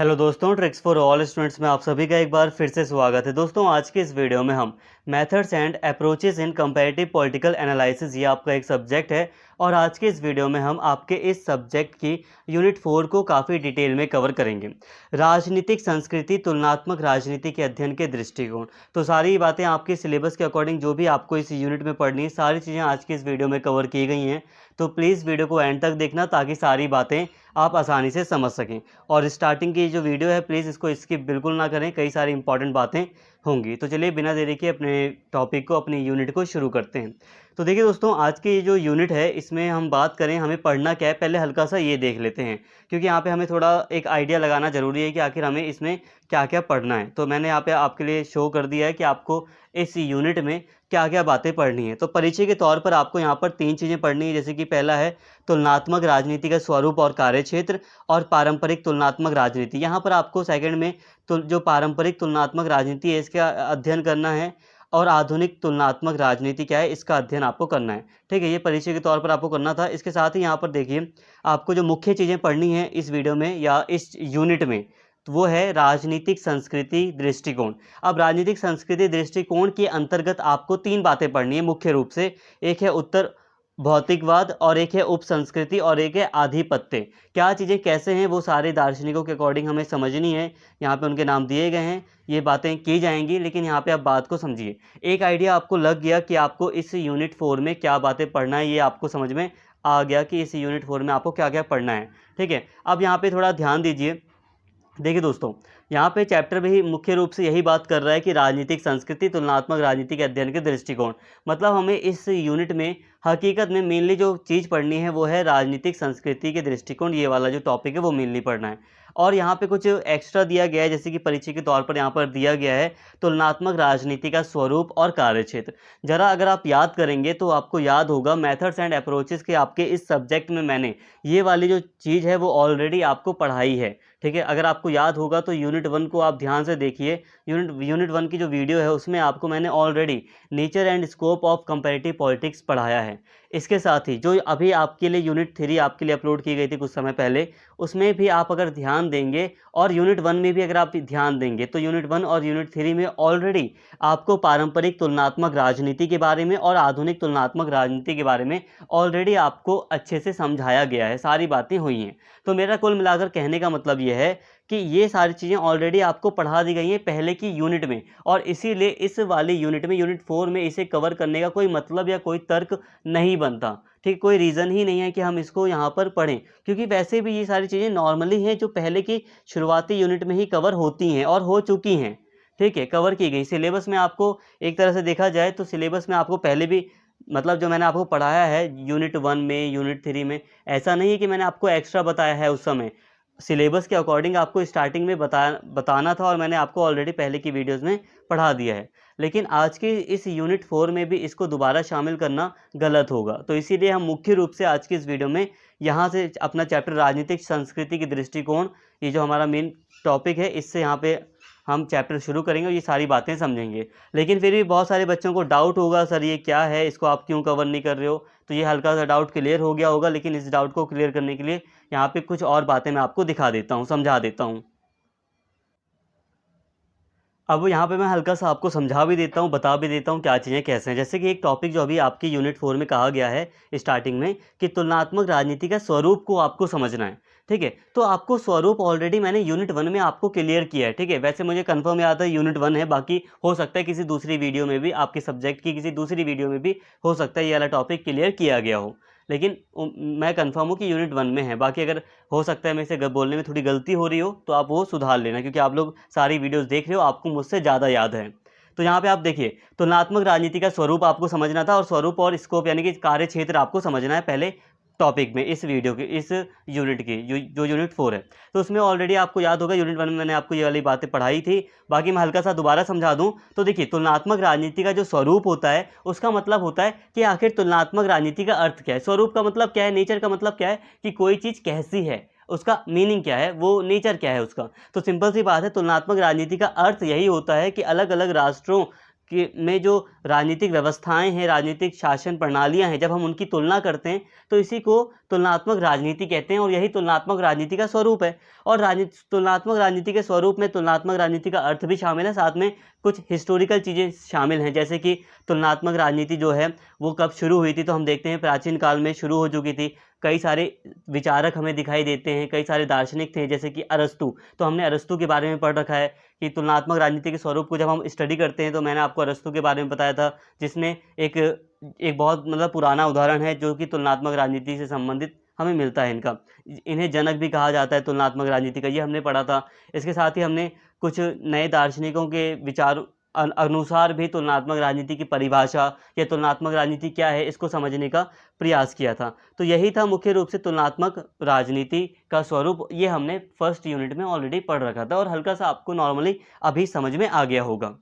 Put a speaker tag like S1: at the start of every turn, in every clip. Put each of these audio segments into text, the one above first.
S1: Hello दोस्तों, tricks for all students में आप सभी का एक बार फिर से स्वागत है। दोस्तों, आज के इस वीडियो में हम methods and approaches in comparative political analysis, ये आपका एक सब्जेक्ट है और आज के इस वीडियो में हम आपके इस सब्जेक्ट की यूनिट 4 को काफ़ी डिटेल में कवर करेंगे। राजनीतिक संस्कृति, तुलनात्मक राजनीति के अध्ययन के दृष्टिकोण। तो सारी बातें आपके सिलेबस के अकॉर्डिंग जो भी आपको इस यूनिट में पढ़नी है, सारी चीज़ें आज की इस वीडियो में कवर की गई हैं। तो प्लीज़ वीडियो को एंड तक देखना ताकि सारी बातें आप आसानी से समझ सकें। और स्टार्टिंग की जो वीडियो है, प्लीज़ इसको स्किप बिल्कुल ना करें, कई सारी इंपॉर्टेंट बातें होंगी। तो चलिए बिना देरी के अपने टॉपिक को, अपनी यूनिट को शुरू करते हैं। तो देखिए दोस्तों, आज की ये जो यूनिट है इसमें हम बात करें हमें पढ़ना क्या है, पहले हल्का सा ये देख लेते हैं, क्योंकि यहाँ पे हमें थोड़ा एक आइडिया लगाना ज़रूरी है कि आखिर हमें इसमें क्या क्या पढ़ना है। तो मैंने यहाँ पे आपके लिए शो कर दिया है कि आपको इस यूनिट में क्या क्या बातें पढ़नी है। तो परिचय के तौर पर आपको यहाँ पर 3 चीज़ें पढ़नी है, जैसे कि पहला है तुलनात्मक राजनीति का स्वरूप और कार्यक्षेत्र और पारंपरिक तुलनात्मक राजनीति। यहाँ पर आपको सेकंड में जो पारंपरिक तुलनात्मक राजनीति है इसका अध्ययन करना है और आधुनिक तुलनात्मक राजनीति क्या है इसका अध्ययन आपको करना है। ठीक है, ये परिचय के तौर पर आपको करना था। इसके साथ ही यहाँ पर देखिए आपको जो मुख्य चीज़ें पढ़नी है इस वीडियो में या इस यूनिट में, तो वो है राजनीतिक संस्कृति दृष्टिकोण। अब राजनीतिक संस्कृति दृष्टिकोण के अंतर्गत आपको 3 बातें पढ़नी है मुख्य रूप से। एक है उत्तर भौतिकवाद और एक है उप संस्कृति और एक है आधिपत्य। क्या चीज़ें कैसे हैं वो सारे दार्शनिकों के अकॉर्डिंग हमें समझनी है। यहाँ पे उनके नाम दिए गए हैं, ये बातें की जाएंगी, लेकिन यहाँ पे आप बात को समझिए। एक आइडिया आपको लग गया कि आपको इस यूनिट 4 में क्या बातें पढ़ना है, ये आपको समझ में आ गया कि इस यूनिट 4 में आपको क्या क्या पढ़ना है। ठीक है, अब यहाँ पे थोड़ा ध्यान दीजिए। देखिए दोस्तों, यहाँ पे चैप्टर में ही मुख्य रूप से यही बात कर रहा है कि राजनीतिक संस्कृति, तुलनात्मक राजनीति के अध्ययन के दृष्टिकोण। मतलब हमें इस यूनिट में हकीकत में मेनली जो चीज़ पढ़नी है वो है राजनीतिक संस्कृति के दृष्टिकोण। ये वाला जो टॉपिक है वो मेनली पढ़ना है। और यहाँ पे कुछ एक्स्ट्रा दिया गया है, जैसे कि परिचय के तौर पर यहाँ पर दिया गया है तुलनात्मक राजनीति का स्वरूप और कार्यक्षेत्र। जरा अगर आप याद करेंगे तो आपको याद होगा मेथड्स एंड अप्रोचेस के आपके इस सब्जेक्ट में मैंने ये वाली जो चीज़ है वो ऑलरेडी आपको पढ़ाई है। ठीक है, अगर आपको याद होगा तो यूनिट 1 को आप ध्यान से देखिए। यूनिट 1 की जो वीडियो है उसमें आपको मैंने already nature and scope of comparative politics पढ़ाया है। इसके साथ ही जो अभी आपके लिए यूनिट 3 आपके लिए अपलोड की गई थी कुछ समय पहले, उसमें भी आप अगर ध्यान देंगे और यूनिट 1 में भी अगर आप ध्यान देंगे तो यूनिट 1 और यूनिट 3 में ऑलरेडी आपको पारंपरिक तुलनात्मक राजनीति के बारे में और आधुनिक तुलनात्मक राजनीति के बारे में ऑलरेडी आपको अच्छे से समझाया गया है, सारी बातें हुई हैं। तो मेरा कुल मिलाकर कहने का मतलब ये है कि ये सारी चीज़ें ऑलरेडी आपको पढ़ा दी गई हैं पहले की यूनिट में, और इसीलिए इस वाली यूनिट में, यूनिट 4 में इसे कवर करने का कोई मतलब या कोई तर्क नहीं बनता। ठीक, कोई रीज़न ही नहीं है कि हम इसको यहाँ पर पढ़ें, क्योंकि वैसे भी ये सारी चीज़ें नॉर्मली हैं जो पहले की शुरुआती यूनिट में ही कवर होती हैं और हो चुकी हैं। ठीक है, कवर की गई सिलेबस में आपको एक तरह से देखा जाए तो सिलेबस में आपको पहले भी, मतलब जो मैंने आपको पढ़ाया है यूनिट 1 में, यूनिट 3 में, ऐसा नहीं है कि मैंने आपको एक्स्ट्रा बताया है। उस समय सिलेबस के अकॉर्डिंग आपको स्टार्टिंग में बताना था और मैंने आपको ऑलरेडी पहले की वीडियोस में पढ़ा दिया है। लेकिन आज के इस यूनिट 4 में भी इसको दोबारा शामिल करना गलत होगा। तो इसीलिए हम मुख्य रूप से आज की इस वीडियो में यहाँ से अपना चैप्टर राजनीतिक संस्कृति के दृष्टिकोण, ये जो हमारा मेन टॉपिक है, इससे यहाँ पे हम चैप्टर शुरू करेंगे और ये सारी बातें समझेंगे। लेकिन फिर भी बहुत सारे बच्चों को डाउट होगा, सर ये क्या है, इसको आप क्यों कवर नहीं कर रहे हो। तो ये हल्का सा डाउट क्लियर हो गया होगा, लेकिन इस डाउट को क्लियर करने के लिए यहाँ पे कुछ और बातें मैं आपको दिखा देता हूँ, समझा देता हूँ। अब यहाँ पे मैं हल्का सा आपको समझा भी देता हूँ, बता भी देता हूँ क्या चीज़ें कैसे हैं। जैसे कि एक टॉपिक जो अभी आपकी यूनिट 4 में कहा गया है स्टार्टिंग में कि तुलनात्मक राजनीति का स्वरूप को आपको समझना है। ठीक है, तो आपको स्वरूप ऑलरेडी मैंने यूनिट 1 में आपको क्लियर किया है। ठीक है, वैसे मुझे कंफर्म याद है यूनिट 1 है, बाकी हो सकता है किसी दूसरी वीडियो में भी, आपके सब्जेक्ट की किसी दूसरी वीडियो में भी हो सकता है ये वाला टॉपिक क्लियर किया गया हो, लेकिन मैं कंफर्म हूँ कि यूनिट 1 में है। बाकी अगर हो सकता है मेरे से बोलने में थोड़ी गलती हो रही हो तो आप वो सुधार लेना, क्योंकि आप लोग सारी वीडियोस देख रहे हो, आपको मुझसे ज़्यादा याद है। तो यहाँ पे आप देखिए, तुलनात्मक राजनीति का स्वरूप आपको समझना था और स्वरूप और स्कोप यानी कि कार्य क्षेत्र आपको समझना है पहले टॉपिक में, इस वीडियो के, इस यूनिट की जो यूनिट 4 है। तो उसमें ऑलरेडी आपको याद होगा यूनिट 1 में मैंने आपको ये वाली बातें पढ़ाई थी। बाकी मैं हल्का सा दोबारा समझा दूं तो देखिए, तुलनात्मक राजनीति का जो स्वरूप होता है उसका मतलब होता है कि आखिर तुलनात्मक राजनीति का अर्थ क्या है। स्वरूप का मतलब क्या है, नेचर का मतलब क्या है कि कोई चीज़ कैसी है, उसका मीनिंग क्या है, वो नेचर क्या है उसका। तो सिंपल सी बात है, तुलनात्मक राजनीति का अर्थ यही होता है कि अलग अलग राष्ट्रों में जो राजनीतिक व्यवस्थाएं हैं, राजनीतिक शासन प्रणालियां हैं, जब हम उनकी तुलना करते हैं तो इसी को तुलनात्मक राजनीति कहते हैं और यही तुलनात्मक राजनीति का स्वरूप है। और तुलनात्मक राजनीति के स्वरूप में तुलनात्मक राजनीति का अर्थ भी शामिल है, साथ में कुछ हिस्टोरिकल चीज़ें शामिल हैं, जैसे कि तुलनात्मक राजनीति जो है वो कब शुरू हुई थी, तो हम देखते हैं प्राचीन काल में शुरू हो चुकी थी। कई सारे विचारक हमें दिखाई देते हैं, कई सारे दार्शनिक थे जैसे कि अरस्तु। तो हमने अरस्तु के बारे में पढ़ रखा है कि तुलनात्मक राजनीति के स्वरूप को जब हम स्टडी करते हैं तो मैंने आपको अरस्तु के बारे में बताया था, जिसने एक एक बहुत मतलब पुराना उदाहरण है जो कि तुलनात्मक राजनीति से संबंधित हमें मिलता है। इन्हें जनक भी कहा जाता है तुलनात्मक राजनीति का, ये हमने पढ़ा था। इसके साथ ही हमने कुछ नए दार्शनिकों के विचार अनुसार भी तुलनात्मक राजनीति की परिभाषा या तुलनात्मक राजनीति क्या है इसको समझने का प्रयास किया था। तो यही था मुख्य रूप से तुलनात्मक राजनीति का स्वरूप। ये हमने फर्स्ट यूनिट में ऑलरेडी पढ़ रखा था और हल्का सा आपको नॉर्मली अभी समझ में आ गया होगा।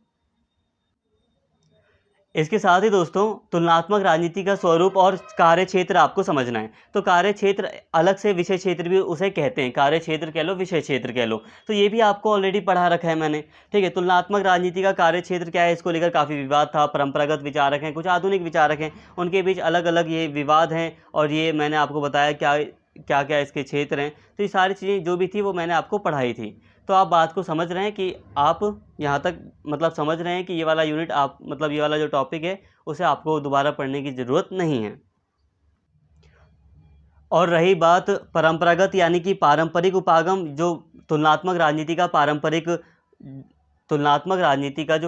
S1: इसके साथ ही दोस्तों तुलनात्मक राजनीति का स्वरूप और कार्य क्षेत्र आपको समझना है। तो कार्य क्षेत्र अलग से विषय क्षेत्र भी उसे कहते हैं, कार्य क्षेत्र कह लो, विषय क्षेत्र कह लो। तो ये भी आपको ऑलरेडी पढ़ा रखा है मैंने, ठीक है। तुलनात्मक राजनीति का कार्य क्षेत्र क्या है, इसको लेकर काफ़ी विवाद था। परंपरागत विचारक हैं, कुछ आधुनिक विचारक हैं, उनके बीच अलग अलग ये विवाद हैं और ये मैंने आपको बताया क्या क्या इसके क्षेत्र हैं। तो ये सारी चीज़ें जो भी थी वो मैंने आपको पढ़ाई थी। तो आप बात को समझ रहे हैं कि आप यहाँ तक मतलब समझ रहे हैं कि ये वाला यूनिट आप मतलब ये वाला जो टॉपिक है उसे आपको दोबारा पढ़ने की ज़रूरत नहीं है। और रही बात परंपरागत यानी कि पारंपरिक उपागम, जो तुलनात्मक राजनीति का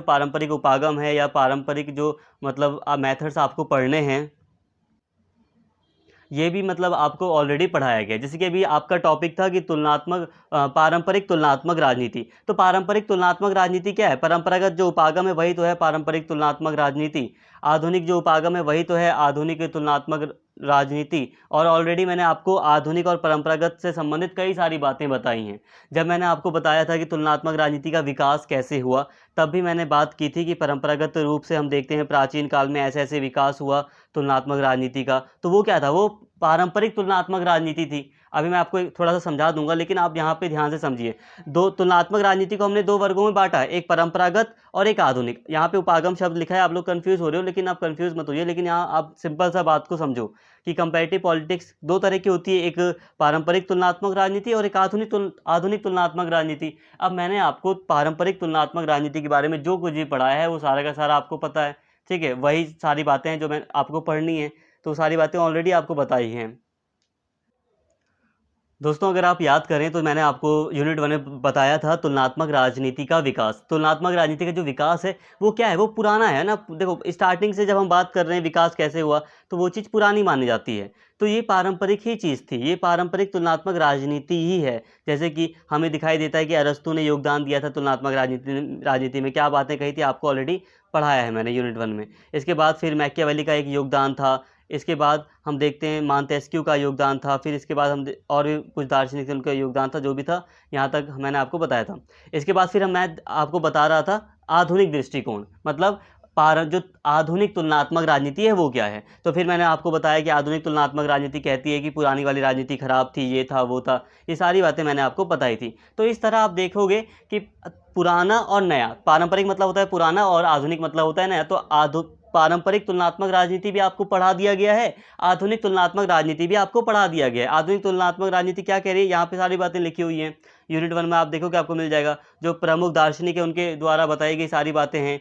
S1: पारंपरिक उपागम है या पारंपरिक जो मतलब मेथड्स आपको पढ़ने हैं, ये भी मतलब आपको ऑलरेडी पढ़ाया गया। जैसे कि अभी आपका टॉपिक था कि पारंपरिक तुलनात्मक राजनीति। तो पारंपरिक तुलनात्मक राजनीति क्या है? परंपरागत जो उपागम है वही तो है पारंपरिक तुलनात्मक राजनीति। आधुनिक जो उपागम है वही तो है आधुनिक तुलनात्मक राजनीति। और ऑलरेडी मैंने आपको आधुनिक और परंपरागत से संबंधित कई सारी बातें बताई हैं। जब मैंने आपको बताया था कि तुलनात्मक राजनीति का विकास कैसे हुआ, तब भी मैंने बात की थी कि परंपरागत रूप से हम देखते हैं प्राचीन काल में ऐसे ऐसे विकास हुआ तुलनात्मक राजनीति का। तो वो क्या था? वो पारंपरिक तुलनात्मक राजनीति थी। अभी मैं आपको थोड़ा सा समझा दूंगा, लेकिन आप यहाँ पे ध्यान से समझिए। दो तुलनात्मक राजनीति को हमने दो वर्गों में बांटा है, एक परंपरागत और एक आधुनिक। यहाँ पे उपागम शब्द लिखा है, आप लोग कंफ्यूज हो रहे हो, लेकिन आप कंफ्यूज मत होइए। लेकिन यहाँ आप सिंपल सा बात को समझो कि कंपैरेटिव पॉलिटिक्स दो तरह की होती है, एक पारंपरिक तुलनात्मक राजनीति और एक आधुनिक तुलनात्मक राजनीति। अब मैंने आपको पारंपरिक तुलनात्मक राजनीति के बारे में जो कुछ भी पढ़ाया है वो सारा का सारा आपको पता है, ठीक है। वही सारी बातें हैं जो मैं आपको पढ़नी है, तो सारी बातें ऑलरेडी आपको बताई हैं। दोस्तों अगर आप याद करें तो मैंने आपको यूनिट 1 में बताया था तुलनात्मक राजनीति का विकास। तुलनात्मक राजनीति का जो विकास है वो क्या है? वो पुराना है ना। देखो स्टार्टिंग से जब हम बात कर रहे हैं विकास कैसे हुआ, तो वो चीज़ पुरानी मानी जाती है। तो ये पारंपरिक ही चीज़ थी, ये पारंपरिक तुलनात्मक राजनीति ही है। जैसे कि हमें दिखाई देता है कि अरस्तु ने योगदान दिया था तुलनात्मक राजनीति में। क्या बातें कही थी आपको ऑलरेडी पढ़ाया है मैंने यूनिट 1 में। इसके बाद फिर मैकियावेली का एक योगदान था। इसके बाद हम देखते हैं मॉन्टेस्क्यू का योगदान था। फिर इसके बाद और भी कुछ दार्शनिक थे, उनका योगदान था, जो भी था यहाँ तक मैंने आपको बताया था। इसके बाद फिर मैं आपको बता रहा था आधुनिक दृष्टिकोण, मतलब जो आधुनिक तुलनात्मक राजनीति है वो क्या है। तो फिर मैंने आपको बताया कि आधुनिक तुलनात्मक राजनीति कहती है कि पुरानी वाली राजनीति खराब थी, ये था वो था, ये सारी बातें मैंने आपको बताई थी। तो इस तरह आप देखोगे कि पुराना और नया, पारंपरिक मतलब होता है पुराना और आधुनिक मतलब होता है नया। तो पारंपरिक तुलनात्मक राजनीति भी आपको पढ़ा दिया गया है, आधुनिक तुलनात्मक राजनीति भी आपको पढ़ा दिया गया है। आधुनिक तुलनात्मक राजनीति क्या कह रही है, यहाँ पे सारी बातें लिखी हुई हैं। यूनिट 1 में आप देखोगे आपको मिल जाएगा। जो प्रमुख दार्शनिक है उनके द्वारा बताई गई सारी बातें हैं।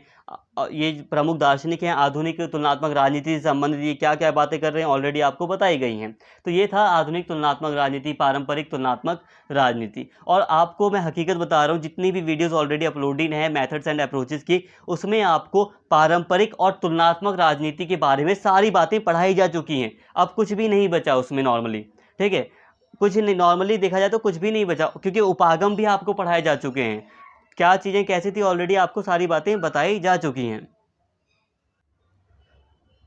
S1: ये प्रमुख दार्शनिक हैं आधुनिक तुलनात्मक राजनीति से संबंधित, ये क्या क्या बातें कर रहे हैं ऑलरेडी आपको बताई गई हैं। तो ये था आधुनिक तुलनात्मक राजनीति, पारंपरिक तुलनात्मक राजनीति। और आपको मैं हकीकत बता रहा हूँ, जितनी भी वीडियोस ऑलरेडी अपलोडेड हैं मेथड्स एंड अप्रोचेस की, उसमें आपको पारंपरिक और तुलनात्मक राजनीति के बारे में सारी बातें पढ़ाई जा चुकी हैं। अब कुछ भी नहीं बचा उसमें नॉर्मली, ठीक है। कुछ नहीं, नॉर्मली देखा जाए तो कुछ भी नहीं बचा, क्योंकि उपागम भी आपको पढ़ाए जा चुके हैं। क्या चीज़ें कैसी थी ऑलरेडी आपको सारी बातें बताई जा चुकी हैं।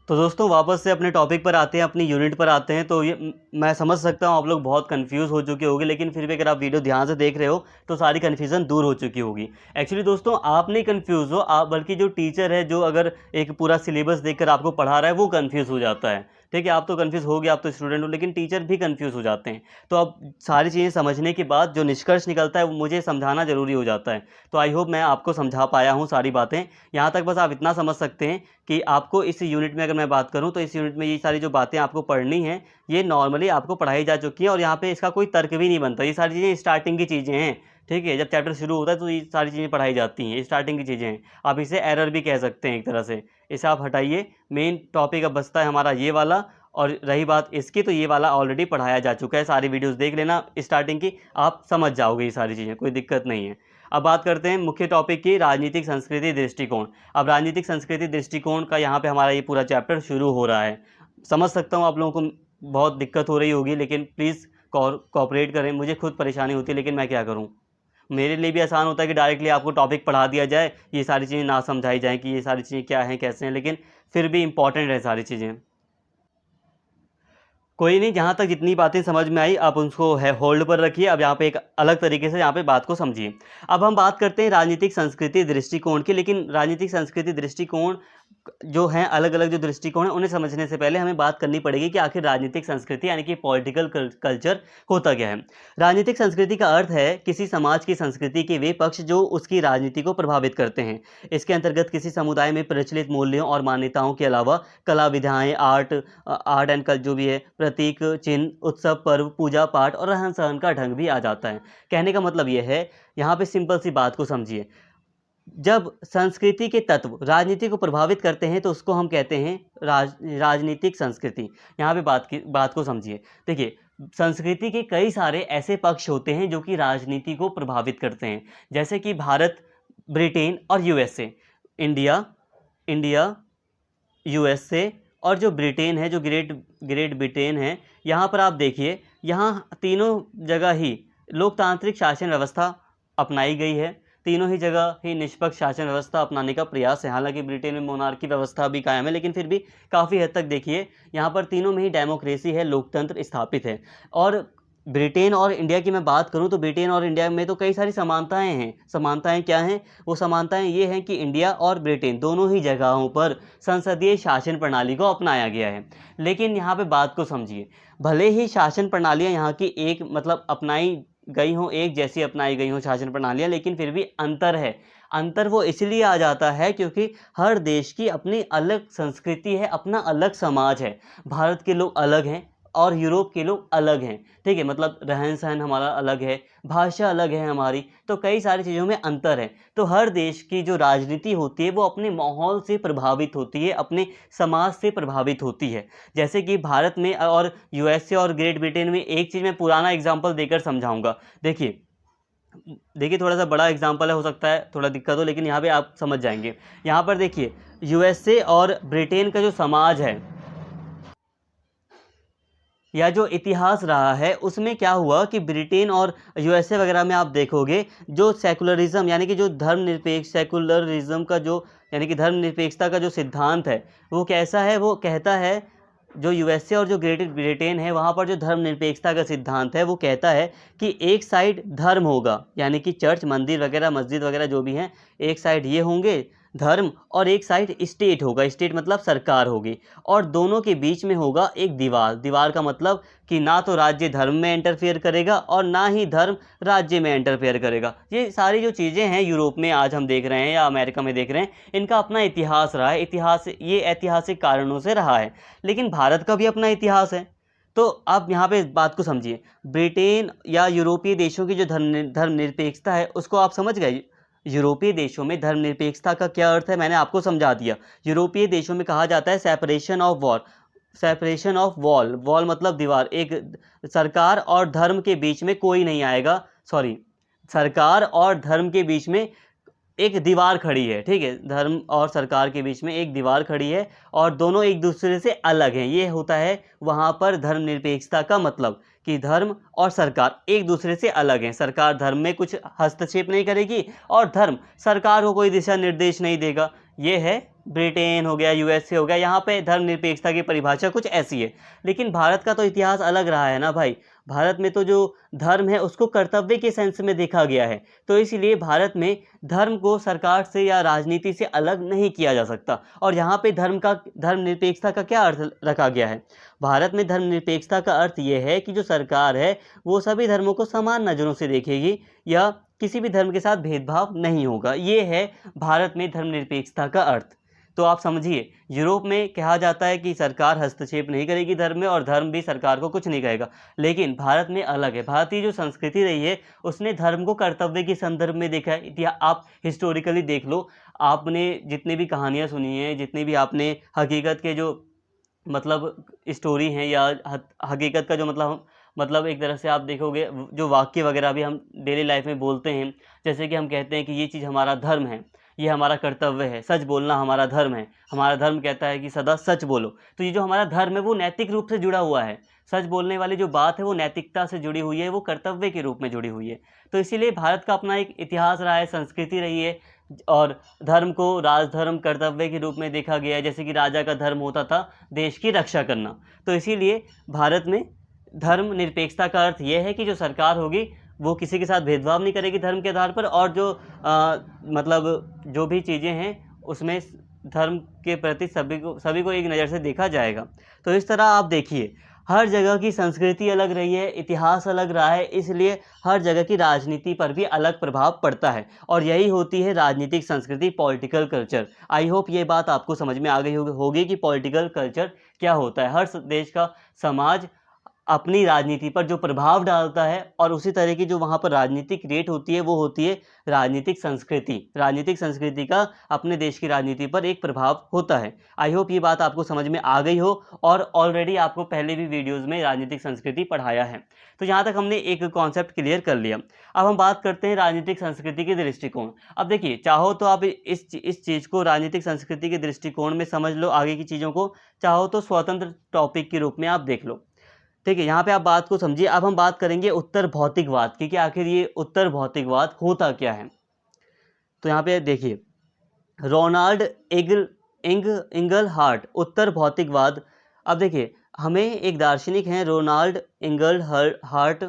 S1: तो दोस्तों वापस से अपने टॉपिक पर आते हैं, अपनी यूनिट पर आते हैं। तो ये मैं समझ सकता हूँ आप लोग बहुत कंफ्यूज हो चुके होंगे, लेकिन फिर भी अगर आप वीडियो ध्यान से देख रहे हो तो सारी कन्फ्यूज़न दूर हो चुकी होगी। एक्चुअली दोस्तों आप नहीं कंफ्यूज हो, आप बल्कि जो टीचर है, जो अगर एक पूरा सिलेबस देखकर आपको पढ़ा रहा है, वो कंफ्यूज हो जाता है, ठीक है, आप तो कन्फ्यूज़ हो गए, आप तो स्टूडेंट हो, लेकिन टीचर भी कन्फ्यूज़ हो जाते हैं। तो अब सारी चीज़ें समझने के बाद जो निष्कर्ष निकलता है वो मुझे समझाना ज़रूरी हो जाता है। तो आई होप मैं आपको समझा पाया हूँ सारी बातें। यहाँ तक बस आप इतना समझ सकते हैं कि आपको इस यूनिट में, अगर मैं बात करूँ तो इस यूनिट में ये सारी जो बातें आपको पढ़नी हैं, ये नॉर्मली आपको पढ़ाई जा चुकी हैं और यहाँ पे इसका कोई तर्क भी नहीं बनता। ये सारी चीज़ें स्टार्टिंग की चीज़ें हैं, ठीक है? जब चैप्टर शुरू होता है तो ये सारी चीज़ें पढ़ाई जाती हैं, ये स्टार्टिंग की चीज़ें हैं। आप इसे एरर भी कह सकते हैं एक तरह से। इसे आप हटाइए, मेन टॉपिक अब बचता है हमारा ये वाला, और रही बात इसकी तो ये वाला ऑलरेडी पढ़ाया जा चुका है। सारी वीडियोज़ देख लेना स्टार्टिंग की, आप समझ जाओगे ये सारी चीज़ें, कोई दिक्कत नहीं है। अब बात करते हैं मुख्य टॉपिक की, राजनीतिक संस्कृति दृष्टिकोण। अब राजनीतिक संस्कृति दृष्टिकोण का यहाँ पे हमारा ये पूरा चैप्टर शुरू हो रहा है। समझ सकता हूँ आप लोगों को बहुत दिक्कत हो रही होगी, लेकिन प्लीज़ कोऑपरेट करें। मुझे खुद परेशानी होती है, लेकिन मैं क्या करूँ? मेरे लिए भी आसान होता है कि डायरेक्टली आपको टॉपिक पढ़ा दिया जाए, ये सारी चीज़ें ना समझाई जाएँ कि ये सारी चीज़ें क्या हैं, कैसे हैं, लेकिन फिर भी इम्पॉर्टेंट है सारी चीज़ें। कोई नहीं, जहाँ तक जितनी बातें समझ में आई आप उसको है होल्ड पर रखिए। अब यहाँ पे एक अलग तरीके से यहाँ पे बात को समझिए। अब हम बात करते हैं राजनीतिक संस्कृति दृष्टिकोण की, लेकिन राजनीतिक संस्कृति दृष्टिकोण जो हैं, अलग अलग जो दृष्टिकोण हैं, उन्हें समझने से पहले हमें बात करनी पड़ेगी कि आखिर राजनीतिक संस्कृति यानी कि पॉलिटिकल कल्चर होता क्या है। राजनीतिक संस्कृति का अर्थ है किसी समाज की संस्कृति के वे पक्ष जो उसकी राजनीति को प्रभावित करते हैं। इसके अंतर्गत किसी समुदाय में प्रचलित मूल्यों और मान्यताओं के अलावा कला, विधाएं, आर्ट एंड कल्चर जो भी है, प्रतीक, चिन्ह, उत्सव, पर्व, पूजा पाठ और रहन सहन का ढंग भी आ जाता है। कहने का मतलब यह है, यहाँ पे सिंपल सी बात को समझिए, जब संस्कृति के तत्व राजनीति को प्रभावित करते हैं तो उसको हम कहते हैं राजनीतिक संस्कृति। यहाँ पे बात को समझिए। देखिए, संस्कृति के कई सारे ऐसे पक्ष होते हैं जो कि राजनीति को प्रभावित करते हैं, जैसे कि भारत, ब्रिटेन और यूएसए। इंडिया इंडिया यूएसए और जो ब्रिटेन है, जो ग्रेट ब्रिटेन है, यहाँ पर आप देखिए, यहाँ तीनों जगह ही लोकतांत्रिक शासन व्यवस्था अपनाई गई है। तीनों ही जगह ही निष्पक्ष शासन व्यवस्था अपनाने का प्रयास है। हालांकि ब्रिटेन में मोनार्की व्यवस्था भी कायम है, लेकिन फिर भी काफ़ी हद तक देखिए यहाँ पर तीनों में ही डेमोक्रेसी है, लोकतंत्र स्थापित है। और ब्रिटेन और इंडिया की मैं बात करूं तो ब्रिटेन और इंडिया में तो कई सारी समानताएं हैं। समानताएं क्या हैं? वो समानताएं ये हैं कि इंडिया और ब्रिटेन दोनों ही जगहों पर संसदीय शासन प्रणाली को अपनाया गया है। लेकिन यहाँ पे बात को समझिए, भले ही शासन प्रणालियाँ यहाँ की एक मतलब अपनाई गई हों, एक जैसी अपनाई गई हों शासन प्रणालियाँ, लेकिन फिर भी अंतर है। अंतर वो इसलिए आ जाता है क्योंकि हर देश की अपनी अलग संस्कृति है, अपना अलग समाज है। भारत के लोग अलग हैं और यूरोप के लोग अलग हैं, ठीक है? मतलब रहन सहन हमारा अलग है, भाषा अलग है हमारी, तो कई सारी चीज़ों में अंतर है। तो हर देश की जो राजनीति होती है वो अपने माहौल से प्रभावित होती है, अपने समाज से प्रभावित होती है। जैसे कि भारत में और यूएसए और ग्रेट ब्रिटेन में एक चीज़ मैं पुराना एग्जाम्पल देकर समझाऊंगा। देखिए थोड़ा सा बड़ा एग्जाम्पल है, हो सकता है थोड़ा दिक्कत हो, लेकिन यहाँ पे आप समझ जाएंगे। यहाँ पर देखिए, यूएसए और ब्रिटेन का जो समाज है या जो इतिहास रहा है, उसमें क्या हुआ कि ब्रिटेन और यूएसए वगैरह में आप देखोगे, जो सेकुलरिज्म यानी कि जो धर्मनिरपेक्ष सेकुलरिज्म का जो यानी कि धर्मनिरपेक्षता का जो सिद्धांत है, वो कैसा है? वो कहता है, जो यूएसए और जो ग्रेट ब्रिटेन है, वहाँ पर जो धर्मनिरपेक्षता का सिद्धांत है वो कहता है कि एक साइड धर्म होगा, यानी कि चर्च, मंदिर वगैरह, मस्जिद वगैरह जो भी हैं, एक साइड ये होंगे धर्म और एक साइड स्टेट होगा। स्टेट मतलब सरकार होगी, और दोनों के बीच में होगा एक दीवार। दीवार का मतलब कि ना तो राज्य धर्म में इंटरफेयर करेगा और ना ही धर्म राज्य में इंटरफेयर करेगा। ये सारी जो चीज़ें हैं यूरोप में आज हम देख रहे हैं या अमेरिका में देख रहे हैं, इनका अपना इतिहास रहा है। इतिहास ये ऐतिहासिक कारणों से रहा है, लेकिन भारत का भी अपना इतिहास है। तो आप यहाँ पे इस बात को समझिए, ब्रिटेन या यूरोपीय देशों की जो धर्मनिरपेक्षता है उसको आप समझ गए। यूरोपीय देशों में धर्मनिरपेक्षता का क्या अर्थ है मैंने आपको समझा दिया। यूरोपीय देशों में कहा जाता है सेपरेशन ऑफ वॉल। वॉल मतलब दीवार। एक सरकार और धर्म के बीच में कोई नहीं आएगा, सॉरी, सरकार और धर्म के बीच में एक दीवार खड़ी है, ठीक है? धर्म और सरकार के बीच में एक दीवार खड़ी है और दोनों एक दूसरे से अलग हैं। ये होता है वहाँ पर धर्मनिरपेक्षता का मतलब, कि धर्म और सरकार एक दूसरे से अलग हैं। सरकार धर्म में कुछ हस्तक्षेप नहीं करेगी और धर्म सरकार को कोई दिशा निर्देश नहीं देगा। ये है ब्रिटेन हो गया, यूएसए हो गया, यहाँ पे धर्मनिरपेक्षता की परिभाषा कुछ ऐसी है। लेकिन भारत का तो इतिहास अलग रहा है ना भाई। भारत में तो जो धर्म है उसको कर्तव्य के सेंस में देखा गया है। तो इसलिए भारत में धर्म को सरकार से या राजनीति से अलग नहीं किया जा सकता। और यहाँ पे धर्मनिरपेक्षता का क्या अर्थ रखा गया है? भारत में धर्मनिरपेक्षता का अर्थ ये है कि जो सरकार है वो सभी धर्मों को समान नज़रों से देखेगी या किसी भी धर्म के साथ भेदभाव नहीं होगा। ये है भारत में धर्मनिरपेक्षता का अर्थ। तो आप समझिए, यूरोप में कहा जाता है कि सरकार हस्तक्षेप नहीं करेगी धर्म में और धर्म भी सरकार को कुछ नहीं कहेगा, लेकिन भारत में अलग है। भारतीय जो संस्कृति रही है उसने धर्म को कर्तव्य के संदर्भ में देखा है। आप हिस्टोरिकली देख लो, आपने जितने भी कहानियाँ सुनी हैं, जितने भी आपने हकीकत के जो मतलब स्टोरी हैं या हकीकत का जो मतलब एक तरह से आप देखोगे जो वाक्य वगैरह भी हम डेली लाइफ में बोलते हैं, जैसे कि हम कहते हैं कि ये चीज़ हमारा धर्म है, ये हमारा कर्तव्य है, सच बोलना हमारा धर्म है, हमारा धर्म कहता है कि सदा सच बोलो। तो ये जो हमारा धर्म है वो नैतिक रूप से जुड़ा हुआ है। सच बोलने वाली जो बात है वो नैतिकता से जुड़ी हुई है, वो कर्तव्य के रूप में जुड़ी हुई है। तो इसीलिए भारत का अपना एक इतिहास रहा है, संस्कृति रही है और धर्म को राजधर्म कर्तव्य के रूप में देखा गया है। जैसे कि राजा का धर्म होता था देश की रक्षा करना। तो इसीलिए भारत में धर्मनिरपेक्षता का अर्थ ये है कि जो सरकार होगी वो किसी के साथ भेदभाव नहीं करेगी धर्म के आधार पर, और जो मतलब जो भी चीज़ें हैं उसमें धर्म के प्रति सभी को एक नज़र से देखा जाएगा। तो इस तरह आप देखिए, हर जगह की संस्कृति अलग रही है, इतिहास अलग रहा है, इसलिए हर जगह की राजनीति पर भी अलग प्रभाव पड़ता है और यही होती है राजनीतिक संस्कृति, पॉलिटिकल कल्चर। आई होप ये बात आपको समझ में आ गई होगी कि पॉलिटिकल कल्चर क्या होता है। हर देश का समाज अपनी राजनीति पर जो प्रभाव डालता है और उसी तरह की जो वहाँ पर राजनीति क्रिएट होती है वो होती है राजनीतिक संस्कृति। राजनीतिक संस्कृति का अपने देश की राजनीति पर एक प्रभाव होता है। आई होप ये बात आपको समझ में आ गई हो और ऑलरेडी आपको पहले भी वीडियोज़ में राजनीतिक संस्कृति पढ़ाया है। तो यहाँ तक हमने एक कॉन्सेप्ट क्लियर कर लिया। अब हम बात करते हैं राजनीतिक संस्कृति के दृष्टिकोण। अब देखिए, चाहो तो आप इस चीज़ को राजनीतिक संस्कृति के दृष्टिकोण में समझ लो, आगे की चीज़ों को, चाहो तो स्वतंत्र टॉपिक के रूप में आप देख लो। ठीक है, यहाँ पे आप बात को समझिए। अब हम बात करेंगे उत्तर भौतिकवाद की कि आखिर ये उत्तर भौतिकवाद होता क्या है। तो यहाँ पे देखिए, रोनाल्ड इंगलहार्ट, उत्तर भौतिकवाद। अब देखिए, हमें एक दार्शनिक हैं रोनाल्ड इंगलहार्ट,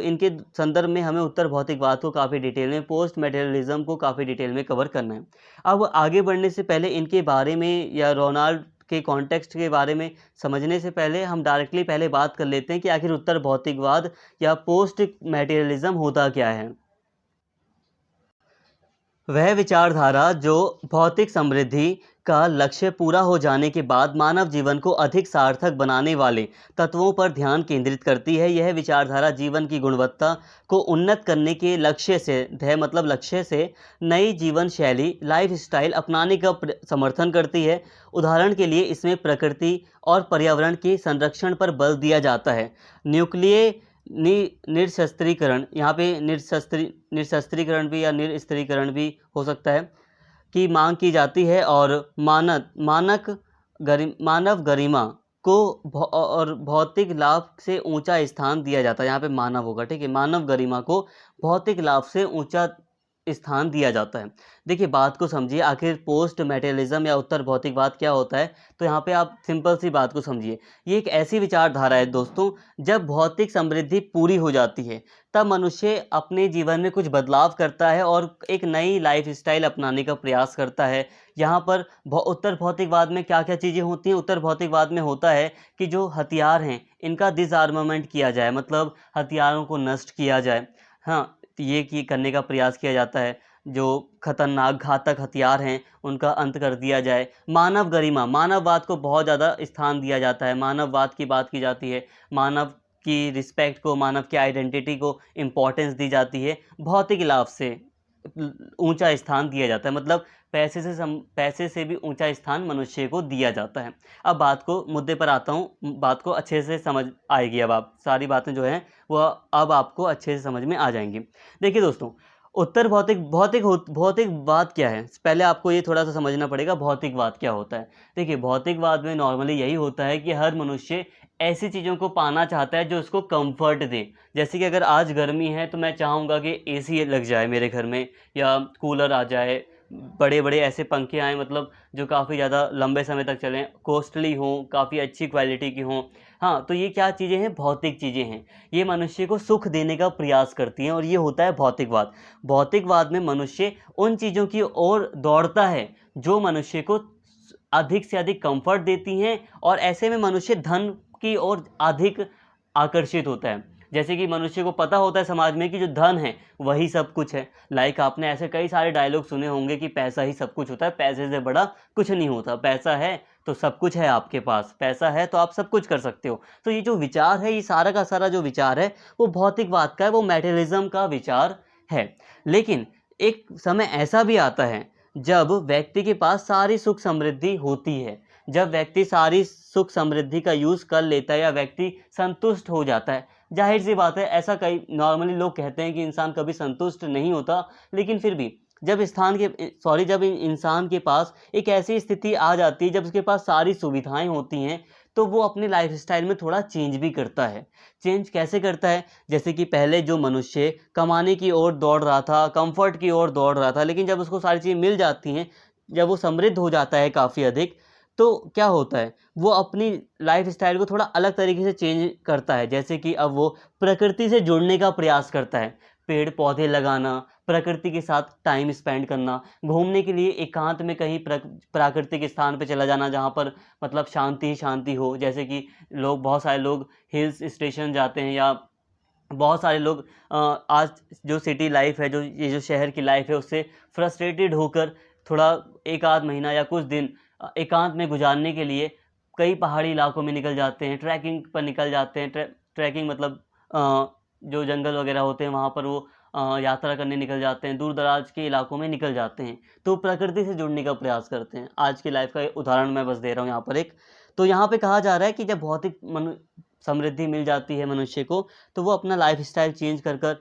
S1: इनके संदर्भ में हमें उत्तर भौतिकवाद को काफ़ी डिटेल में, पोस्ट मटेरियलिज्म को काफ़ी डिटेल में कवर करना है। अब आगे बढ़ने से पहले इनके बारे में या रोनाल्ड के कॉन्टेक्स्ट के बारे में समझने से पहले हम डायरेक्टली पहले बात कर लेते हैं कि आखिर उत्तर भौतिकवाद या पोस्ट मटेरियलिज्म होता क्या है। वह विचारधारा जो भौतिक समृद्धि का लक्ष्य पूरा हो जाने के बाद मानव जीवन को अधिक सार्थक बनाने वाले तत्वों पर ध्यान केंद्रित करती है। यह विचारधारा जीवन की गुणवत्ता को उन्नत करने के लक्ष्य से नई जीवन शैली, लाइफस्टाइल अपनाने का समर्थन करती है। उदाहरण के लिए इसमें प्रकृति और पर्यावरण के संरक्षण पर बल दिया जाता है। न्यूक्लियर निरस्त्रीकरण, यहाँ पे निरस्त्रीकरण भी या निरस्त्रीकरण भी हो सकता है, की मांग की जाती है और मानव गरिमा को और भौतिक लाभ से ऊंचा स्थान दिया जाता है। यहाँ पे मानव होगा, ठीक है, मानव गरिमा को भौतिक लाभ से ऊंचा स्थान दिया जाता है। देखिए, बात को समझिए, आखिर पोस्ट मटेरियलिज्म या उत्तर भौतिकवाद क्या होता है। तो यहाँ पे आप सिंपल सी बात को समझिए, ये एक ऐसी विचारधारा है दोस्तों, जब भौतिक समृद्धि पूरी हो जाती है तब मनुष्य अपने जीवन में कुछ बदलाव करता है और एक नई लाइफस्टाइल अपनाने का प्रयास करता है। यहाँ पर उत्तर भौतिकवाद में क्या क्या चीज़ें होती हैं? उत्तर भौतिकवाद में होता है कि जो हथियार हैं इनका डिसआर्मामेंट किया जाए, मतलब हथियारों को नष्ट किया जाए। हाँ, ये करने का प्रयास किया जाता है। जो खतरनाक घातक हथियार हैं उनका अंत कर दिया जाए। मानव गरिमा, मानववाद को बहुत ज़्यादा स्थान दिया जाता है। मानववाद की बात की जाती है, मानव की रिस्पेक्ट को, मानव की आइडेंटिटी को इम्पोर्टेंस दी जाती है। भौतिक लाभ से ऊंचा स्थान दिया जाता है, मतलब पैसे से भी ऊंचा स्थान मनुष्य को दिया जाता है। अब बात को मुद्दे पर आता हूँ, बात को अच्छे से समझ आएगी। अब आप सारी बातें जो हैं वो अब आपको अच्छे से समझ में आ जाएंगी। देखिए दोस्तों, उत्तर भौतिकवाद क्या है, पहले आपको ये थोड़ा सा समझना पड़ेगा भौतिकवाद क्या होता है। देखिए, भौतिकवाद में नॉर्मली यही होता है कि हर मनुष्य ऐसी चीज़ों को पाना चाहता है जो उसको कंफर्ट दे। जैसे कि अगर आज गर्मी है तो मैं चाहूँगा कि एसी लग जाए मेरे घर में, या कूलर आ जाए, बड़े बड़े ऐसे पंखे आएँ मतलब जो काफ़ी ज़्यादा लंबे समय तक चलें, कॉस्टली हों, काफ़ी अच्छी क्वालिटी की हों। हाँ, तो ये क्या चीज़ें हैं? भौतिक चीज़ें हैं। ये मनुष्य को सुख देने का प्रयास करती हैं और ये होता है भौतिकवाद। भौतिकवाद में मनुष्य उन चीज़ों की ओर दौड़ता है जो मनुष्य को अधिक से अधिक कंफर्ट देती हैं और ऐसे में मनुष्य धन की ओर अधिक आकर्षित होता है। जैसे कि मनुष्य को पता होता है समाज में कि जो धन है वही सब कुछ है। लाइक आपने ऐसे कई सारे डायलॉग सुने होंगे कि पैसा ही सब कुछ होता है, पैसे से बड़ा कुछ नहीं होता। पैसा है तो सब कुछ है आपके पास, पैसा है तो आप सब कुछ कर सकते हो। तो ये जो विचार है, ये सारा का सारा जो विचार है वो भौतिकवाद का है, वो मैटेरियलिज्म का विचार है। लेकिन एक समय ऐसा भी आता है जब व्यक्ति के पास सारी सुख समृद्धि होती है, जब व्यक्ति सारी सुख समृद्धि का यूज़ कर लेता है या व्यक्ति संतुष्ट हो जाता है। जाहिर सी बात है, ऐसा कई नॉर्मली लोग कहते हैं कि इंसान कभी संतुष्ट नहीं होता, लेकिन फिर भी जब इंसान के पास एक ऐसी स्थिति आ जाती है जब उसके पास सारी सुविधाएं होती हैं, तो वो अपने लाइफस्टाइल में थोड़ा चेंज भी करता है। चेंज कैसे करता है? जैसे कि पहले जो मनुष्य कमाने की ओर दौड़ रहा था, कंफर्ट की ओर दौड़ रहा था, लेकिन जब उसको सारी चीज़ें मिल जाती हैं, जब वो समृद्ध हो जाता है काफ़ी अधिक, तो क्या होता है? वो अपनी लाइफ़स्टाइल को थोड़ा अलग तरीके से चेंज करता है। जैसे कि अब वो प्रकृति से जुड़ने का प्रयास करता है। पेड़-पौधे लगाना, प्रकृति के साथ टाइम स्पेंड करना, घूमने के लिए एकांत में कहीं प्राकृतिक स्थान पे चला जाना जहाँ पर मतलब शांति ही शांति हो। जैसे कि बहुत सारे लोग हिल्स स्टेशन जाते हैं या बहुत सारे लोग आज जो सिटी लाइफ़ है, ये जो शहर की लाइफ़ है, उससे फ्रस्ट्रेटेड होकर थोड़ा 1 आध महीना या कुछ दिन एकांत में गुज़ारने के लिए कई पहाड़ी इलाकों में निकल जाते हैं, ट्रैकिंग पर निकल जाते हैं। ट्रैकिंग मतलब जो जंगल वगैरह होते हैं वहाँ पर वो यात्रा करने निकल जाते हैं, दूर-दराज के इलाकों में निकल जाते हैं। तो प्रकृति से जुड़ने का प्रयास करते हैं। आज की लाइफ़ का एक उदाहरण मैं बस दे रहा हूँ यहाँ पर एक। तो यहाँ पे कहा जा रहा है कि जब भौतिक समृद्धि मिल जाती है मनुष्य को, तो वो अपना लाइफ़स्टाइल चेंज कर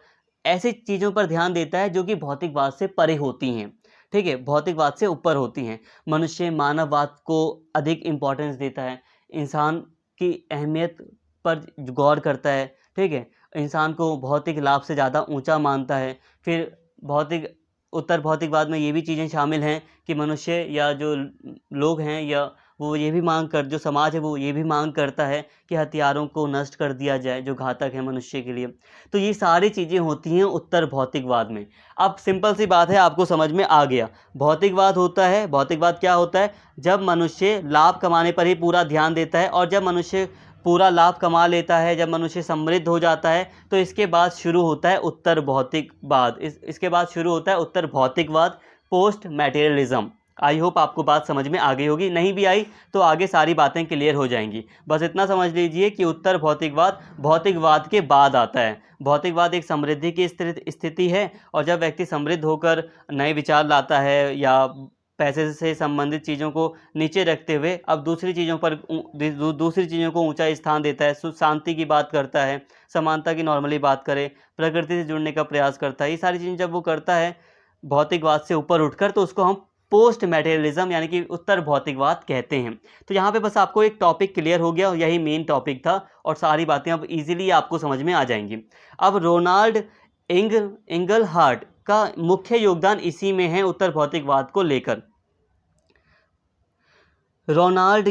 S1: ऐसी चीज़ों पर ध्यान देता है जो कि भौतिकवाद से परे होती हैं। ठीक है? भौतिकवाद से ऊपर होती हैं। मनुष्य मानववाद को अधिक इम्पोर्टेंस देता है, इंसान की अहमियत पर गौर करता है, ठीक है? इंसान को भौतिक लाभ से ज़्यादा ऊँचा मानता है। फिर उत्तर भौतिकवाद में ये भी चीज़ें शामिल हैं कि मनुष्य या जो लोग हैं या वो ये भी जो समाज है वो ये भी माँग करता है कि हथियारों को नष्ट कर दिया जाए जो घातक है मनुष्य के लिए। तो ये सारी चीज़ें होती हैं उत्तर भौतिकवाद में। अब सिंपल सी बात है, आपको समझ में आ गया। भौतिकवाद क्या होता है? जब मनुष्य लाभ कमाने पर ही पूरा ध्यान देता है और जब मनुष्य पूरा लाभ कमा लेता है, जब मनुष्य समृद्ध हो जाता है, तो इसके बाद शुरू होता है उत्तर भौतिकवाद। इसके बाद शुरू होता है उत्तर भौतिकवाद, पोस्ट मैटेरियलिज़्म। आई होप आपको बात समझ में आ गई होगी। नहीं भी आई तो आगे सारी बातें क्लियर हो जाएंगी। बस इतना समझ लीजिए कि उत्तर भौतिकवाद भौतिकवाद के बाद आता है। भौतिकवाद एक समृद्धि की स्थिति है और जब व्यक्ति समृद्ध होकर नए विचार लाता है या पैसे से संबंधित चीज़ों को नीचे रखते हुए अब दूसरी चीज़ों को ऊंचा स्थान देता है, सुख शांति की बात करता है, समानता की नॉर्मली बात करें, प्रकृति से जुड़ने का प्रयास करता है, ये सारी चीज़ें जब वो करता है भौतिकवाद से ऊपर उठकर, तो उसको हम पोस्ट मैटेरियलिज्म यानी कि उत्तर भौतिकवाद कहते हैं। तो यहाँ पे बस आपको एक टॉपिक क्लियर हो गया और यही मेन टॉपिक था और सारी बातें अब इजीली आपको समझ में आ जाएंगी। अब रोनाल्ड इंगलहार्ट का मुख्य योगदान इसी में है उत्तर भौतिकवाद को लेकर। रोनाल्ड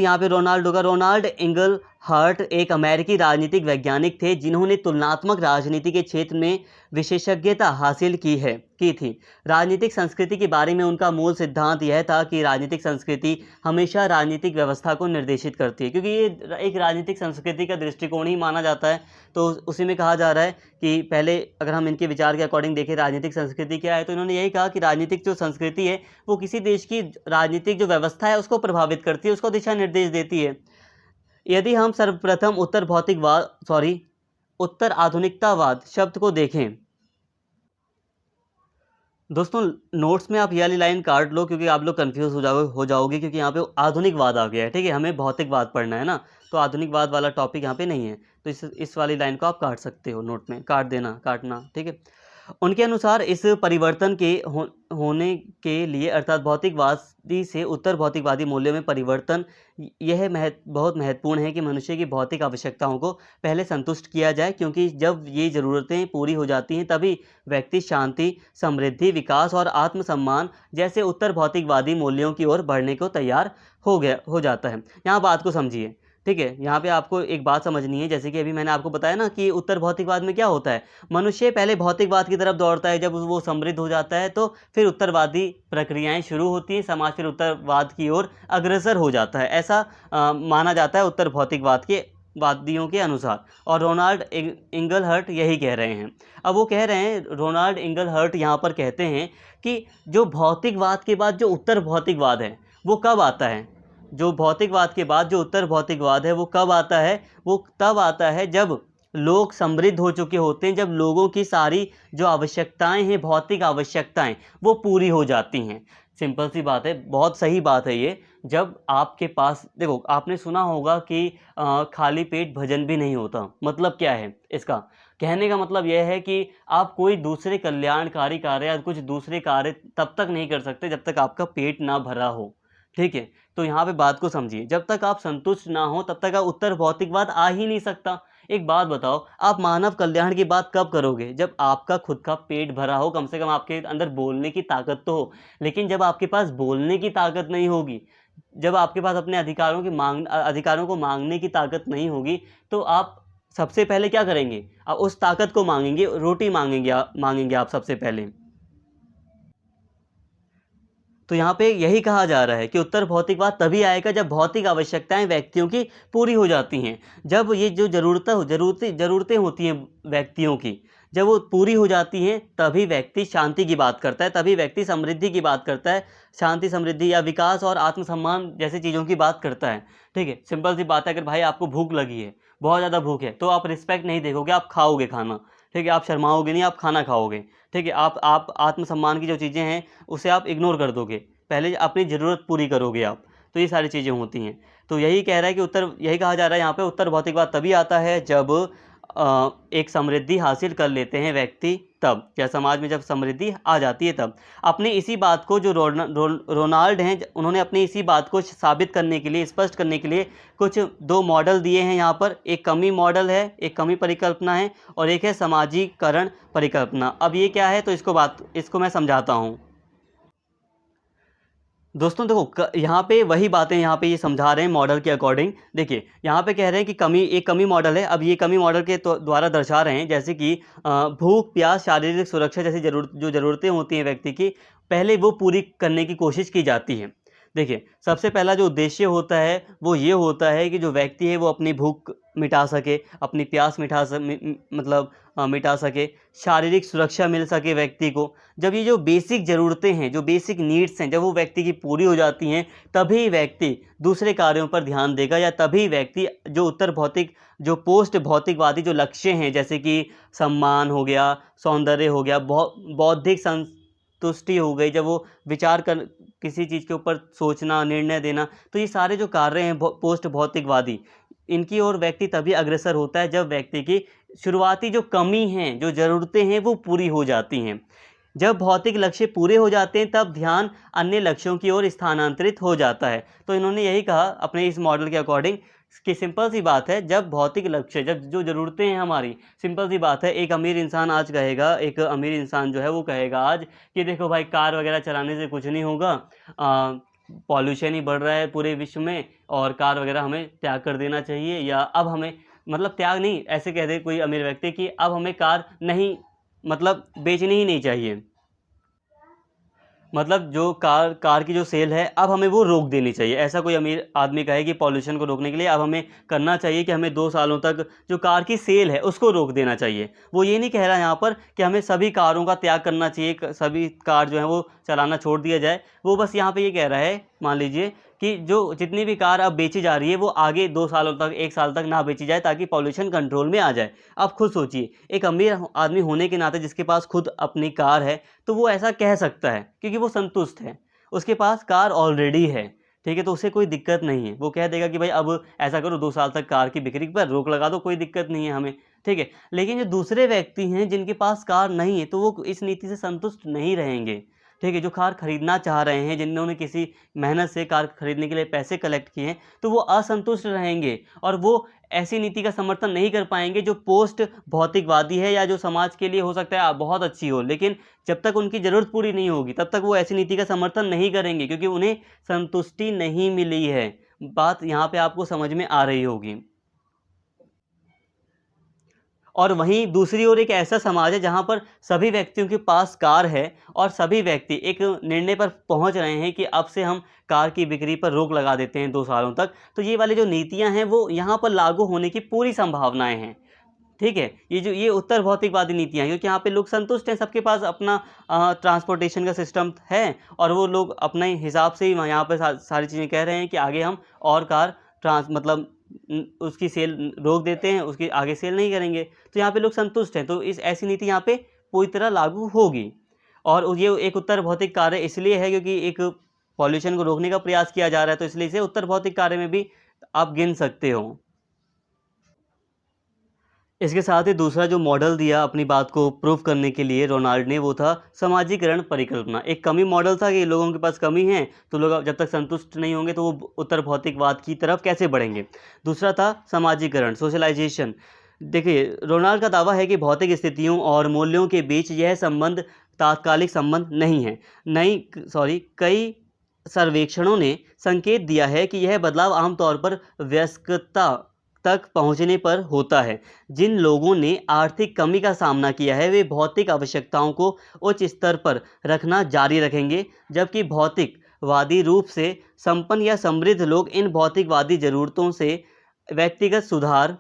S1: इंगलहार्ट एक अमेरिकी राजनीतिक वैज्ञानिक थे जिन्होंने तुलनात्मक राजनीति के क्षेत्र में विशेषज्ञता हासिल की थी। राजनीतिक संस्कृति के बारे में उनका मूल सिद्धांत यह था कि राजनीतिक संस्कृति हमेशा राजनीतिक व्यवस्था को निर्देशित करती है, क्योंकि ये एक राजनीतिक संस्कृति का दृष्टिकोण ही माना जाता है। तो उसी में कहा जा रहा है कि पहले अगर हम इनके विचार के अकॉर्डिंग देखें राजनीतिक संस्कृति क्या है, तो इन्होंने यही कहा कि राजनीतिक जो संस्कृति है वो किसी देश की राजनीतिक जो व्यवस्था है उसको प्रभावित करती है, उसको दिशा निर्देश देती है। यदि हम सर्वप्रथम उत्तर आधुनिकतावाद शब्द को देखें, दोस्तों नोट्स में आप ये वाली लाइन काट लो क्योंकि आप लोग कंफ्यूज हो जाओगे क्योंकि यहाँ पे आधुनिकवाद आ गया है। ठीक है, हमें भौतिकवाद पढ़ना है ना, तो आधुनिकवाद वाला टॉपिक यहाँ पे नहीं है, तो इस वाली लाइन को आप काट सकते हो, नोट में काटना। ठीक है, उनके अनुसार इस परिवर्तन के होने के लिए अर्थात भौतिकवादी से उत्तर भौतिकवादी मूल्यों में परिवर्तन यह बहुत महत्वपूर्ण है कि मनुष्य की भौतिक आवश्यकताओं को पहले संतुष्ट किया जाए, क्योंकि जब ये ज़रूरतें पूरी हो जाती हैं तभी व्यक्ति शांति, समृद्धि, विकास और आत्मसम्मान जैसे उत्तर भौतिकवादी मूल्यों की ओर बढ़ने को तैयार हो जाता है। यहाँ बात को समझिए, ठीक है। यहाँ पे आपको एक बात समझनी है, जैसे कि अभी मैंने आपको बताया ना कि उत्तर भौतिकवाद में क्या होता है, मनुष्य पहले भौतिकवाद की तरफ दौड़ता है, जब वो समृद्ध हो जाता है तो फिर उत्तरवादी प्रक्रियाएं शुरू होती हैं, समाज फिर उत्तरवाद की ओर अग्रसर हो जाता है, ऐसा माना जाता है उत्तर भौतिकवाद के वादियों के अनुसार। और रोनाल्ड इंगलहर्ट यही कह रहे हैं। अब वो कह रहे हैं, रोनाल्ड इंगलहर्ट यहाँ पर कहते हैं कि जो भौतिकवाद के बाद जो उत्तर भौतिकवाद है वो कब आता है, जो भौतिकवाद के बाद जो उत्तर भौतिकवाद है वो कब आता है, वो तब आता है जब लोग समृद्ध हो चुके होते हैं, जब लोगों की सारी जो आवश्यकताएं हैं, भौतिक आवश्यकताएं, वो पूरी हो जाती हैं। सिंपल सी बात है, बहुत सही बात है ये। जब आपके पास, देखो आपने सुना होगा कि खाली पेट भजन भी नहीं होता। मतलब क्या है इसका कहने का मतलब यह है कि आप कोई दूसरे कल्याणकारी कार्य या कुछ दूसरे कार्य तब तक नहीं कर सकते जब तक आपका पेट ना भरा हो, ठीक है। तो यहाँ पे बात को समझिए, जब तक आप संतुष्ट ना हो तब तक आप उत्तर भौतिकवाद आ ही नहीं सकता। एक बात बताओ, आप मानव कल्याण की बात कब करोगे, जब आपका खुद का पेट भरा हो, कम से कम आपके अंदर बोलने की ताकत तो हो। लेकिन जब आपके पास बोलने की ताकत नहीं होगी, जब आपके पास अपने अधिकारों को मांगने की ताकत नहीं होगी, तो आप सबसे पहले क्या करेंगे, आप उस ताकत को मांगेंगे, रोटी मांगेंगे आप सबसे पहले। तो यहाँ पे यही कहा जा रहा है कि उत्तर भौतिकवाद तभी आएगा जब भौतिक आवश्यकताएं व्यक्तियों की पूरी हो जाती हैं। जब ये जो ज़रूरतें होती हैं व्यक्तियों की, जब वो पूरी हो जाती हैं तभी व्यक्ति शांति की बात करता है, तभी व्यक्ति समृद्धि की बात करता है, शांति, समृद्धि या विकास और आत्मसम्मान जैसी चीज़ों की बात करता है, ठीक है। सिंपल सी बात है, अगर भाई आपको भूख लगी है, बहुत ज़्यादा भूख है, तो आप रिस्पेक्ट नहीं देखोगे, आप खाओगे खाना, ठीक है। आप शर्माओगे नहीं, आप खाना खाओगे, ठीक है। आप आत्मसम्मान की जो चीज़ें हैं उसे आप इग्नोर कर दोगे, पहले अपनी ज़रूरत पूरी करोगे आप। तो ये सारी चीज़ें होती हैं। तो यही कह रहा है कि यही कहा जा रहा है यहाँ पे, उत्तर भौतिकवाद तभी आता है जब एक समृद्धि हासिल कर लेते हैं व्यक्ति, तब या समाज में जब समृद्धि आ जाती है तब। अपने इसी बात को जो रोनाल्ड हैं, उन्होंने अपनी इसी बात को साबित करने के लिए, स्पष्ट करने के लिए कुछ दो मॉडल दिए हैं यहाँ पर। एक कमी मॉडल है, एक कमी परिकल्पना है, और एक है समाजीकरण परिकल्पना। अब ये क्या है, तो इसको मैं समझाता हूँ। दोस्तों देखो, यहाँ पे वही बातें यहाँ पे ये समझा रहे हैं मॉडल के अकॉर्डिंग। देखिए यहाँ पे कह रहे हैं कि एक कमी मॉडल है। अब ये कमी मॉडल के द्वारा दर्शा रहे हैं, जैसे कि भूख, प्यास, शारीरिक सुरक्षा जैसी जो ज़रूरतें होती हैं व्यक्ति की, पहले वो पूरी करने की कोशिश की जाती है। देखिए सबसे पहला जो उद्देश्य होता है वो ये होता है कि जो व्यक्ति है वो अपनी भूख मिटा सके, अपनी प्यास मिटा सके, शारीरिक सुरक्षा मिल सके व्यक्ति को। जब ये जो बेसिक ज़रूरतें हैं, जो बेसिक नीड्स हैं, जब वो व्यक्ति की पूरी हो जाती हैं, तभी व्यक्ति दूसरे कार्यों पर ध्यान देगा, या तभी व्यक्ति जो पोस्ट भौतिकवादी जो लक्ष्य हैं, जैसे कि सम्मान हो गया, सौंदर्य हो गया, बौद्धिक संतुष्टि हो गई, जब वो विचार कर किसी चीज़ के ऊपर सोचना, निर्णय देना, तो ये सारे जो कार्य हैं पोस्ट भौतिकवादी, इनकी ओर व्यक्ति तभी अग्रसर होता है जब व्यक्ति की शुरुआती जो कमी हैं, जो ज़रूरतें हैं, वो पूरी हो जाती हैं। जब भौतिक लक्ष्य पूरे हो जाते हैं तब ध्यान अन्य लक्ष्यों की ओर स्थानांतरित हो जाता है। तो इन्होंने यही कहा अपने इस मॉडल के अकॉर्डिंग कि सिंपल सी बात है, जब भौतिक लक्ष्य, जब जो ज़रूरतें हैं हमारी, सिंपल सी बात है, एक अमीर इंसान जो है वो कहेगा आज कि देखो भाई, कार वगैरह चलाने से कुछ नहीं होगा, पॉल्यूशन ही बढ़ रहा है पूरे विश्व में, और कार वगैरह हमें त्याग कर देना चाहिए, या अब हमें, मतलब त्याग नहीं, ऐसे कह दे कोई अमीर व्यक्ति कि अब हमें कार नहीं, मतलब बेचनी ही नहीं चाहिए, मतलब जो कार की जो सेल है अब हमें वो रोक देनी चाहिए। ऐसा कोई अमीर आदमी कहे कि पॉल्यूशन को रोकने के लिए अब हमें करना चाहिए कि हमें 2 सालों तक जो कार की सेल है उसको रोक देना चाहिए। वो ये नहीं कह रहा यहाँ पर कि हमें सभी कारों का त्याग करना चाहिए, सभी कार जो है वो चलाना छोड़ दिया जाए। वो बस यहाँ पे ये कह रहा है, मान लीजिए कि जो जितनी भी कार अब बेची जा रही है वो आगे 2 सालों तक, 1 साल तक ना बेची जाए, ताकि पॉल्यूशन कंट्रोल में आ जाए। आप खुद सोचिए, एक अमीर आदमी होने के नाते जिसके पास खुद अपनी कार है, तो वो ऐसा कह सकता है क्योंकि वो संतुष्ट है, उसके पास कार ऑलरेडी है, ठीक है। तो उसे कोई दिक्कत नहीं है, वो कह देगा कि भाई अब ऐसा करो, 2 साल तक कार की बिक्री पर रोक लगा दो, कोई दिक्कत नहीं है हमें, ठीक है। लेकिन जो दूसरे व्यक्ति हैं जिनके पास कार नहीं है, तो वो इस नीति से संतुष्ट नहीं रहेंगे। ठीक है, जो कार खरीदना चाह रहे हैं, जिन्होंने किसी मेहनत से कार खरीदने के लिए पैसे कलेक्ट किए हैं, तो वो असंतुष्ट रहेंगे और वो ऐसी नीति का समर्थन नहीं कर पाएंगे जो पोस्ट भौतिकवादी है या जो समाज के लिए हो सकता है बहुत अच्छी हो, लेकिन जब तक उनकी ज़रूरत पूरी नहीं होगी तब तक वो ऐसी नीति का समर्थन नहीं करेंगे, क्योंकि उन्हें संतुष्टि नहीं मिली है। बात यहाँ पे आपको समझ में आ रही होगी। और वहीं दूसरी ओर एक ऐसा समाज है जहाँ पर सभी व्यक्तियों के पास कार है और सभी व्यक्ति एक निर्णय पर पहुँच रहे हैं कि अब से हम कार की बिक्री पर रोक लगा देते हैं 2 सालों तक। तो ये वाली जो नीतियाँ हैं वो यहाँ पर लागू होने की पूरी संभावनाएँ हैं। ठीक है? ये उत्तर भौतिकवादी नीतियाँ हैं, क्योंकि यहाँ पे लोग संतुष्ट हैं, सबके पास अपना ट्रांसपोर्टेशन का सिस्टम है और वो लोग अपने हिसाब से ही यहाँ पे सारी चीज़ें कह रहे हैं कि आगे हम और कार मतलब उसकी सेल रोक देते हैं, उसकी आगे सेल नहीं करेंगे। तो यहाँ पे लोग संतुष्ट हैं, तो इस ऐसी नीति यहाँ पे पूरी तरह लागू होगी। और ये एक उत्तर भौतिक कार्य इसलिए है क्योंकि एक पॉल्यूशन को रोकने का प्रयास किया जा रहा है, तो इसलिए इसे उत्तर भौतिक कार्य में भी आप गिन सकते हो। इसके साथ ही दूसरा जो मॉडल दिया अपनी बात को प्रूव करने के लिए रोनाल्ड ने, वो था समाजीकरण परिकल्पना। एक कमी मॉडल था कि लोगों के पास कमी है, तो लोग जब तक संतुष्ट नहीं होंगे तो वो उत्तर भौतिकवाद की तरफ कैसे बढ़ेंगे। दूसरा था समाजीकरण, सोशलाइजेशन। देखिए, रोनाल्ड का दावा है कि भौतिक स्थितियों और मूल्यों के बीच यह संबंध तात्कालिक संबंध नहीं है। कई सर्वेक्षणों ने संकेत दिया है कि यह बदलाव आमतौर पर वयस्कता तक पहुंचने पर होता है। जिन लोगों ने आर्थिक कमी का सामना किया है वे भौतिक आवश्यकताओं को उच्च स्तर पर रखना जारी रखेंगे, जबकि भौतिकवादी रूप से संपन्न या समृद्ध लोग इन भौतिकवादी ज़रूरतों से व्यक्तिगत सुधार,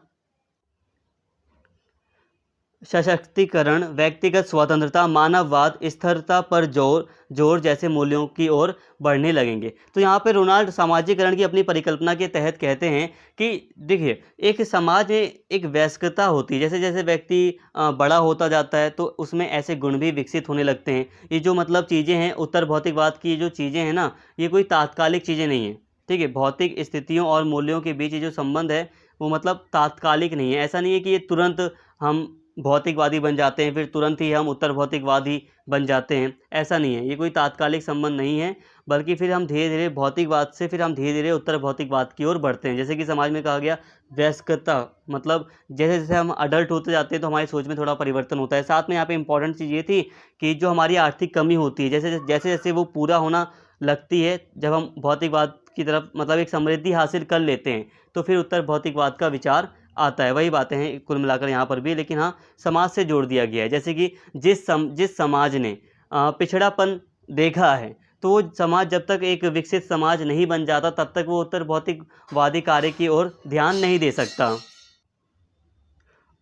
S1: सशक्तिकरण, व्यक्तिगत स्वतंत्रता, मानववाद, स्थिरता पर जोर जैसे मूल्यों की ओर बढ़ने लगेंगे। तो यहाँ पे रोनाल्ड सामाजिकरण की अपनी परिकल्पना के तहत कहते हैं कि देखिए, एक समाज में एक वयस्कता होती है, जैसे जैसे व्यक्ति बड़ा होता जाता है तो उसमें ऐसे गुण भी विकसित होने लगते हैं। ये जो मतलब चीज़ें हैं उत्तर भौतिकवाद की, जो चीज़ें हैं ना, ये कोई तात्कालिक चीज़ें नहीं हैं। ठीक है, भौतिक स्थितियों और मूल्यों के बीच ये जो संबंध है वो मतलब तात्कालिक नहीं है। ऐसा नहीं है कि ये तुरंत हम भौतिकवादी बन जाते हैं फिर तुरंत ही हम उत्तर भौतिकवादी बन जाते हैं, ऐसा नहीं है। ये कोई तात्कालिक संबंध नहीं है, बल्कि फिर हम धीरे धीरे भौतिकवाद से फिर हम धीरे धीरे उत्तर भौतिकवाद की ओर बढ़ते हैं। जैसे कि समाज में कहा गया वयस्कता, मतलब जैसे जैसे हम अडल्ट होते जाते हैं तो हमारी सोच में थोड़ा परिवर्तन होता है। साथ में यहाँ पे इंपॉर्टेंट चीज़ ये थी कि जो हमारी आर्थिक कमी होती है, जैसे जैसे जैसे वो पूरा होना लगती है, जब हम भौतिकवाद की तरफ मतलब एक समृद्धि हासिल कर लेते हैं, तो फिर उत्तर भौतिकवाद का विचार आता है। वही बातें हैं कुल मिलाकर यहाँ पर भी, लेकिन हाँ, समाज से जोड़ दिया गया है। जैसे कि जिस समाज ने पिछड़ापन देखा है, तो वो समाज जब तक एक विकसित समाज नहीं बन जाता तब तक वो उत्तर भौतिकवादी कार्य की ओर ध्यान नहीं दे सकता।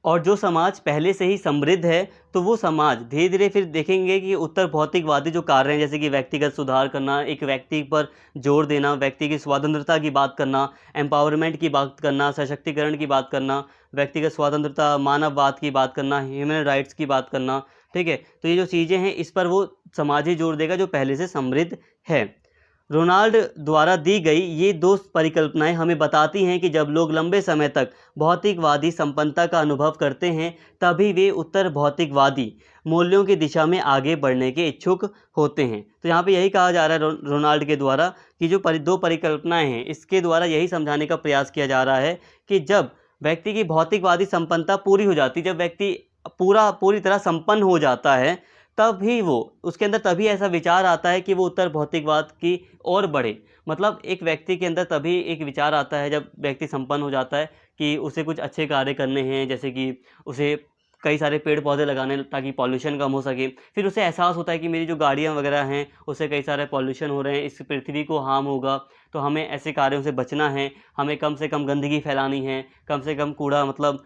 S1: और जो समाज पहले से ही समृद्ध है, तो वो समाज धीरे धीरे फिर देखेंगे कि उत्तर भौतिकवादी जो कार्य हैं, जैसे कि व्यक्तिगत सुधार करना, एक व्यक्ति पर जोर देना, व्यक्ति की स्वतंत्रता की बात करना, एम्पावरमेंट की बात करना, सशक्तिकरण की बात करना, व्यक्तिगत स्वतंत्रता, मानववाद की बात करना, ह्यूमन राइट्स की बात करना। ठीक है, तो ये जो चीज़ें हैं इस पर वो समाज ही जोर देगा जो पहले से समृद्ध है। रोनाल्ड द्वारा दी गई ये दो परिकल्पनाएं हमें बताती हैं कि जब लोग लंबे समय तक भौतिकवादी संपन्नता का अनुभव करते हैं, तभी वे उत्तर भौतिकवादी मूल्यों की दिशा में आगे बढ़ने के इच्छुक होते हैं। तो यहाँ पे यही कहा जा रहा है रोनाल्ड के द्वारा कि जो दो परिकल्पनाएं हैं, इसके द्वारा यही समझाने का प्रयास किया जा रहा है कि जब व्यक्ति की भौतिकवादी संपन्नता पूरी हो जाती है, जब व्यक्ति पूरी तरह संपन्न हो जाता है, तभी वो उसके अंदर तभी ऐसा विचार आता है कि वो उत्तर भौतिकवाद की ओर बढ़े। मतलब एक व्यक्ति के अंदर तभी एक विचार आता है जब व्यक्ति संपन्न हो जाता है कि उसे कुछ अच्छे कार्य करने हैं, जैसे कि उसे कई सारे पेड़ पौधे लगाने ताकि पॉल्यूशन कम हो सके। फिर उसे एहसास होता है कि मेरी जो गाड़ियाँ वगैरह हैं उससे कई सारे पॉल्यूशन हो रहे हैं, इस पृथ्वी को हार्म होगा, तो हमें ऐसे कार्यों से बचना है, हमें कम से कम गंदगी फैलानी है, कम से कम कूड़ा मतलब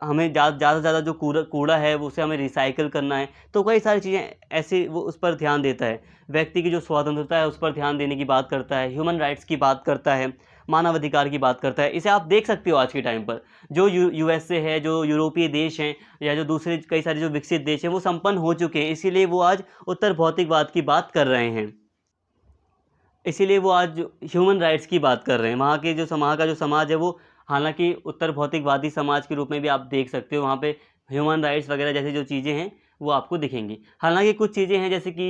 S1: हमें ज़्यादा से ज़्यादा जो कूड़ा है वो उसे हमें रिसाइकिल करना है। तो कई सारी चीज़ें ऐसी वो उस पर ध्यान देता है। व्यक्ति की जो स्वतंत्रता है उस पर ध्यान देने की बात करता है, ह्यूमन राइट्स की बात करता है, मानवाधिकार की बात करता है। इसे आप देख सकते हो आज के टाइम पर जो यूएसए है, जो यूरोपीय देश हैं या जो दूसरे कई सारे जो विकसित देश हैं वो संपन्न हो चुके हैं, इसीलिए वो आज उत्तर भौतिकवाद की बात कर रहे हैं। इसीलिए वो आज ह्यूमन राइट्स की बात कर रहे हैं। वहाँ का जो समाज है वो हालांकि उत्तर भौतिकवादी समाज के रूप में भी आप देख सकते हो, वहाँ पे ह्यूमन राइट्स वगैरह जैसी जो चीज़ें हैं वो आपको दिखेंगी। हालांकि कुछ चीज़ें हैं जैसे कि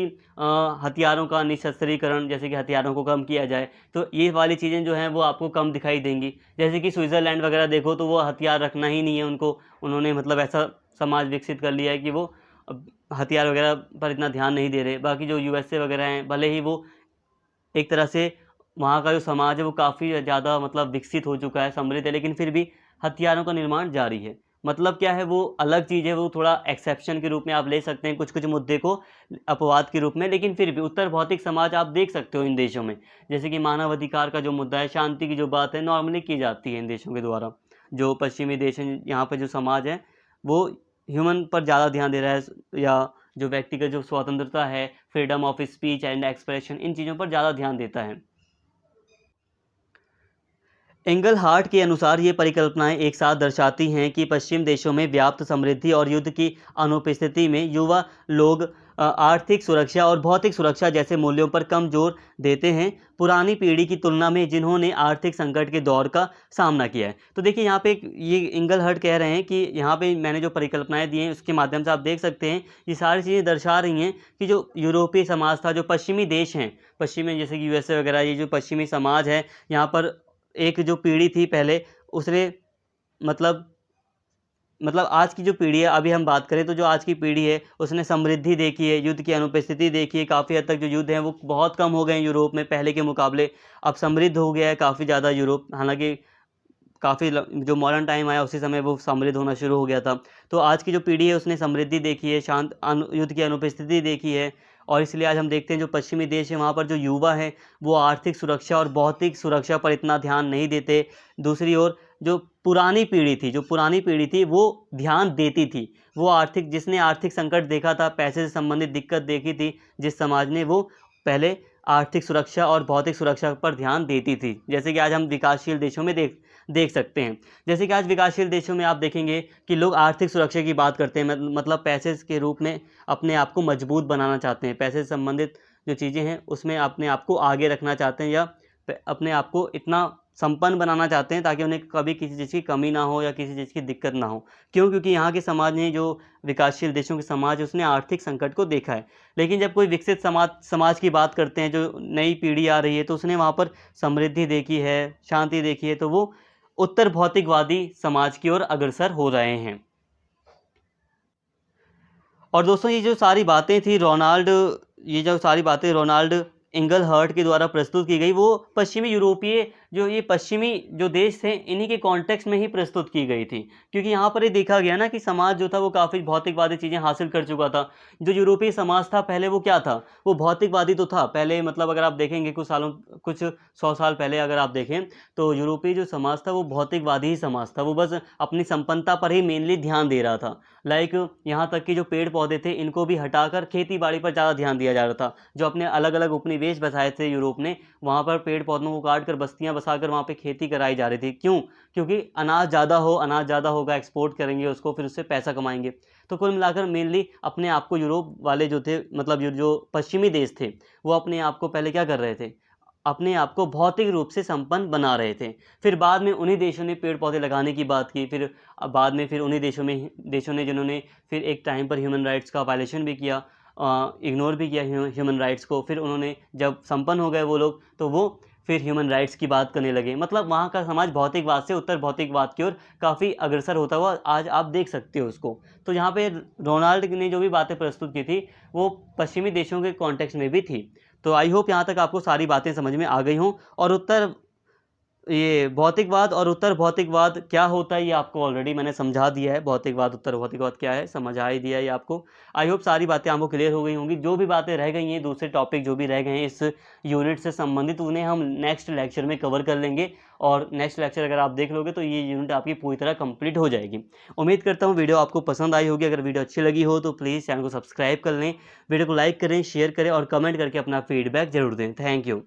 S1: हथियारों का निशस्त्रीकरण, जैसे कि हथियारों को कम किया जाए, तो ये वाली चीज़ें जो हैं वो आपको कम दिखाई देंगी। जैसे कि स्विट्ज़रलैंड वगैरह देखो तो वो हथियार रखना ही नहीं है उनको, उन्होंने मतलब ऐसा समाज विकसित कर लिया है कि वो अब हथियार वगैरह पर इतना ध्यान नहीं दे रहे। बाकी जो यूएसए वगैरह हैं, भले ही वो एक तरह से वहाँ का जो समाज है वो काफ़ी ज़्यादा मतलब विकसित हो चुका है, समृद्ध है, लेकिन फिर भी हथियारों का निर्माण जारी है। मतलब क्या है, वो अलग चीज़ है, वो थोड़ा एक्सेप्शन के रूप में आप ले सकते हैं कुछ-कुछ मुद्दे को अपवाद के रूप में, लेकिन फिर भी उत्तर भौतिक समाज आप देख सकते हो इन देशों में। जैसे कि मानव अधिकार का जो मुद्दा है, शांति की जो बात है, नॉर्मली की जाती है इन देशों के द्वारा। जो पश्चिमी देश हैं, यहाँ पे जो समाज है, वो ह्यूमन पर ज़्यादा ध्यान दे रहा है, या जो व्यक्तिगत जो स्वतंत्रता है, freedom of speech and expression, इन चीज़ों पर ज़्यादा ध्यान देता है। एंगलहार्ट के अनुसार ये परिकल्पनाएं एक साथ दर्शाती हैं कि पश्चिम देशों में व्याप्त समृद्धि और युद्ध की अनुपस्थिति में युवा लोग आर्थिक सुरक्षा और भौतिक सुरक्षा जैसे मूल्यों पर कम जोर देते हैं, पुरानी पीढ़ी की तुलना में जिन्होंने आर्थिक संकट के दौर का सामना किया है। तो देखिए यहाँ पे ये एंगलहार्ट कह रहे हैं कि यहाँ पे मैंने जो परिकल्पनाएं दी हैं उसके माध्यम से आप देख सकते हैं, ये सारी चीज़ें दर्शा रही हैं कि जो यूरोपीय समाज था, जो पश्चिमी देश हैं, पश्चिमी जैसे कि यूएसए वगैरह, ये जो पश्चिमी समाज है, यहाँ पर एक जो पीढ़ी थी पहले, उसने मतलब आज की जो पीढ़ी है, अभी हम बात करें तो जो आज की पीढ़ी है उसने समृद्धि देखी है, युद्ध की अनुपस्थिति देखी है, काफ़ी हद तक जो युद्ध हैं वो बहुत कम हो गए हैं यूरोप में पहले के मुकाबले। अब समृद्ध हो गया है काफ़ी ज़्यादा यूरोप, हालांकि काफ़ी जो मॉडर्न टाइम आया उसी समय वो समृद्ध होना शुरू हो गया था। तो आज की जो पीढ़ी है उसने समृद्धि देखी है, युद्ध की अनुपस्थिति देखी है, और इसलिए आज हम देखते हैं जो पश्चिमी देश है वहाँ पर जो युवा है वो आर्थिक सुरक्षा और भौतिक सुरक्षा पर इतना ध्यान नहीं देते। दूसरी ओर जो पुरानी पीढ़ी थी वो ध्यान देती थी। वो जिसने आर्थिक संकट देखा था, पैसे से संबंधित दिक्कत देखी थी, जिस समाज ने, वो पहले आर्थिक सुरक्षा और भौतिक सुरक्षा पर ध्यान देती थी। जैसे कि आज हम विकासशील देशों में देख सकते हैं। जैसे कि आज विकासशील देशों में आप देखेंगे कि लोग आर्थिक सुरक्षा की बात करते हैं, मतलब पैसे के रूप में अपने आप को मजबूत बनाना चाहते हैं, पैसे से संबंधित जो चीज़ें हैं उसमें अपने आप को आगे रखना चाहते हैं, या अपने आप को इतना संपन्न बनाना चाहते हैं ताकि उन्हें कभी किसी चीज़ की कमी ना हो या किसी चीज़ की दिक्कत ना हो। क्यों? क्योंकि यहाँ के समाज ने, जो विकासशील देशों के समाज है, उसने आर्थिक संकट को देखा है। लेकिन जब कोई विकसित समाज की बात करते हैं, जो नई पीढ़ी आ रही है, तो उसने वहाँ पर समृद्धि देखी है, शांति देखी है, तो वो उत्तर भौतिकवादी समाज की ओर अग्रसर हो रहे हैं। और दोस्तों ये जो सारी बातें रोनाल्ड इंगलहर्ट के द्वारा प्रस्तुत की गई, वो पश्चिमी जो देश थे इन्हीं के कॉन्टेक्स्ट में ही प्रस्तुत की गई थी। क्योंकि यहाँ पर ये देखा गया ना कि समाज जो था वो काफ़ी भौतिकवादी चीज़ें हासिल कर चुका था। जो यूरोपीय समाज था पहले, वो क्या था, वो भौतिकवादी तो था पहले, मतलब अगर आप देखेंगे कुछ 100 साल पहले अगर आप देखें तो यूरोपीय जो समाज था वो भौतिकवादी ही समाज था। वो बस अपनी संपन्नता पर ही मेनली ध्यान दे रहा था। लाइक यहाँ तक कि जो पेड़ पौधे थे इनको भी हटाकर खेती बाड़ी पर ज़्यादा ध्यान दिया जा रहा था। जो अपने अलग अलग उपनिवेश बसाए थे यूरोप ने, वहाँ पर पेड़ पौधों को काट कर बस्तियाँ बसाकर वहाँ पे खेती कराई जा रही थी। क्यों? क्योंकि अनाज ज़्यादा होगा, एक्सपोर्ट करेंगे उसको, फिर उससे पैसा कमाएंगे। तो कुल मिलाकर मेनली अपने आप को यूरोप वाले जो थे, मतलब जो पश्चिमी देश थे, वो अपने आप को पहले क्या कर रहे थे, अपने आप को भौतिक रूप से संपन्न बना रहे थे। फिर बाद में उन्हीं देशों ने पेड़ पौधे लगाने की बात की, फिर बाद में फिर उन्हीं देशों ने जिन्होंने फिर एक टाइम पर ह्यूमन राइट्स का वायलेशन भी किया, इग्नोर भी किया ह्यूमन राइट्स को। फिर उन्होंने जब संपन्न हो गए वो लोग, तो वो फिर ह्यूमन राइट्स की बात करने लगे। मतलब वहाँ का समाज भौतिकवाद से उत्तर भौतिकवाद की ओर काफ़ी अग्रसर होता हुआ आज आप देख सकते हो उसको। तो यहाँ पे रोनाल्ड ने जो भी बातें प्रस्तुत की थी वो पश्चिमी देशों के कॉन्टेक्स्ट में भी थी। तो आई होप यहाँ तक आपको सारी बातें समझ में आ गई हों, और ये भौतिकवाद और उत्तर भौतिकवाद क्या होता है ये आपको ऑलरेडी मैंने समझा दिया है। भौतिकवाद, उत्तर भौतिकवाद क्या है समझा ही दिया है ये आपको। आई होप सारी बातें आपको क्लियर हो गई होंगी। जो भी बातें रह गई हैं, दूसरे टॉपिक जो भी रह गए हैं इस यूनिट से संबंधित, उन्हें हम नेक्स्ट लेक्चर में कवर कर लेंगे, और नेक्स्ट लेक्चर अगर आप देख लोगे तो ये यूनिट आपकी पूरी तरह कंप्लीट हो जाएगी। उम्मीद करता हूँ वीडियो आपको पसंद आई होगी। अगर वीडियो अच्छी लगी हो तो प्लीज़ चैनल को सब्सक्राइब कर लें, वीडियो को लाइक करें, शेयर करें और कमेंट करके अपना फीडबैक जरूर दें। Thank you.